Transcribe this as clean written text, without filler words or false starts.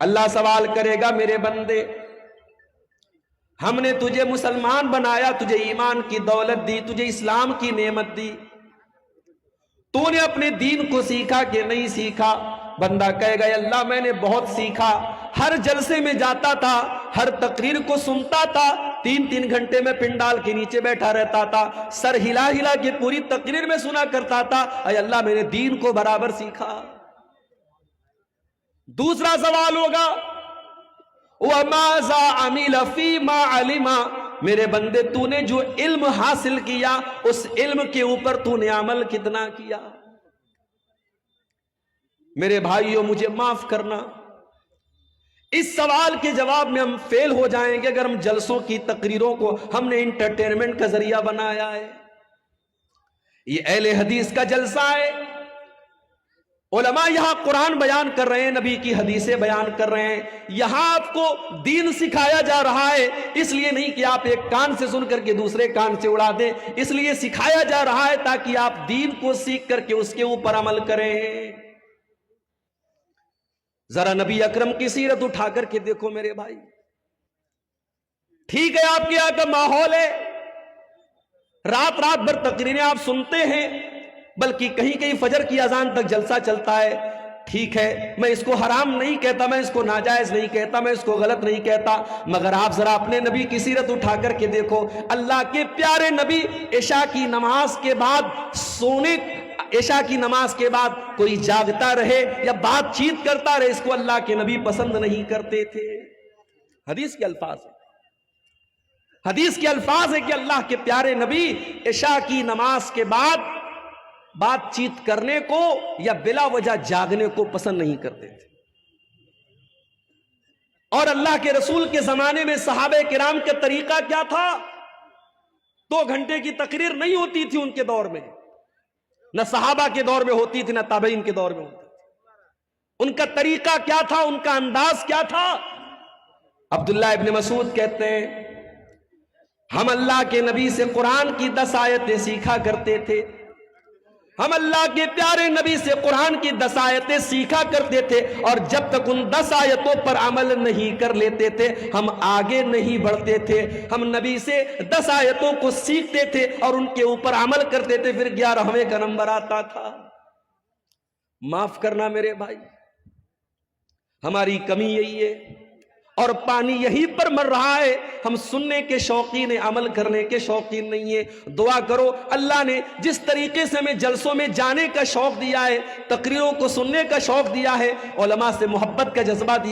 اللہ سوال کرے گا میرے بندے ہم نے تجھے مسلمان بنایا، تجھے ایمان کی دولت دی، تجھے اسلام کی نعمت دی، تو نے اپنے دین کو سیکھا کہ نہیں سیکھا؟ بندہ کہے گا اللہ میں نے بہت سیکھا، ہر جلسے میں جاتا تھا، ہر تقریر کو سنتا تھا، 3 گھنٹے میں پنڈال کے نیچے بیٹھا رہتا تھا، سر ہلا ہلا کے پوری تقریر میں سنا کرتا تھا، اے اللہ میں نے دین کو برابر سیکھا۔ دوسرا سوال ہوگا وَمَاذَا عَمِلَ فِي مَا عَلِمَ، میرے بندے تو نے جو علم حاصل کیا اس علم کے اوپر تو نے عمل کتنا کیا؟ میرے بھائیوں مجھے معاف کرنا، اس سوال کے جواب میں ہم فیل ہو جائیں گے اگر ہم جلسوں کی تقریروں کو ہم نے انٹرٹینمنٹ کا ذریعہ بنایا ہے۔ یہ اہل حدیث کا جلسہ ہے، علماء یہاں قرآن بیان کر رہے ہیں، نبی کی حدیثیں بیان کر رہے ہیں، یہاں آپ کو دین سکھایا جا رہا ہے، اس لیے نہیں کہ آپ ایک کان سے سن کر کے دوسرے کان سے اڑا دیں، اس لیے سکھایا جا رہا ہے تاکہ آپ دین کو سیکھ کر کے اس کے اوپر عمل کریں۔ ذرا نبی اکرم کی سیرت اٹھا کر کے دیکھو میرے بھائی، ٹھیک ہے آپ کے یہاں کا ماحول ہے، رات بھر تقریریں آپ سنتے ہیں، بلکہ کہیں کہیں فجر کی اذان تک جلسہ چلتا ہے، ٹھیک ہے، میں اس کو حرام نہیں کہتا، میں اس کو ناجائز نہیں کہتا، میں اس کو غلط نہیں کہتا، مگر آپ ذرا اپنے نبی کی سیرت اٹھا کر کے دیکھو، اللہ کے پیارے نبی عشاء کی نماز کے بعد عشاء کی نماز کے بعد کوئی جاگتا رہے یا بات چیت کرتا رہے، اس کو اللہ کے نبی پسند نہیں کرتے تھے۔ حدیث کے الفاظ ہیں، حدیث کے الفاظ ہے کہ اللہ کے پیارے نبی عشاء کی نماز کے بعد بات چیت کرنے کو یا بلا وجہ جاگنے کو پسند نہیں کرتے تھے۔ اور اللہ کے رسول کے زمانے میں صحابہ کرام کا طریقہ کیا تھا؟ 2 گھنٹے کی تقریر نہیں ہوتی تھی ان کے دور میں، نہ صحابہ کے دور میں ہوتی تھی، نہ تابعین کے دور میں ہوتی تھی۔ ان کا طریقہ کیا تھا؟ ان کا انداز کیا تھا؟ عبداللہ ابن مسعود کہتے ہیں ہم اللہ کے نبی سے قرآن کی 10 آیتیں سیکھا کرتے تھے، ہم اللہ کے پیارے نبی سے قرآن کی 10 آیتیں سیکھا کرتے تھے، اور جب تک ان 10 آیتوں پر عمل نہیں کر لیتے تھے ہم آگے نہیں بڑھتے تھے۔ ہم نبی سے 10 آیتوں کو سیکھتے تھے اور ان کے اوپر عمل کرتے تھے، پھر 11ویں کا نمبر آتا تھا۔ معاف کرنا میرے بھائی، ہماری کمی یہی ہے، اور پانی یہی پر مر رہا ہے، ہم سننے کے شوقین، عمل کرنے کے شوقین نہیں ہیں۔ دعا کرو اللہ نے جس طریقے سے ہمیں جلسوں میں جانے کا شوق دیا ہے، تقریروں کو سننے کا شوق دیا ہے، علماء سے محبت کا جذبہ دیا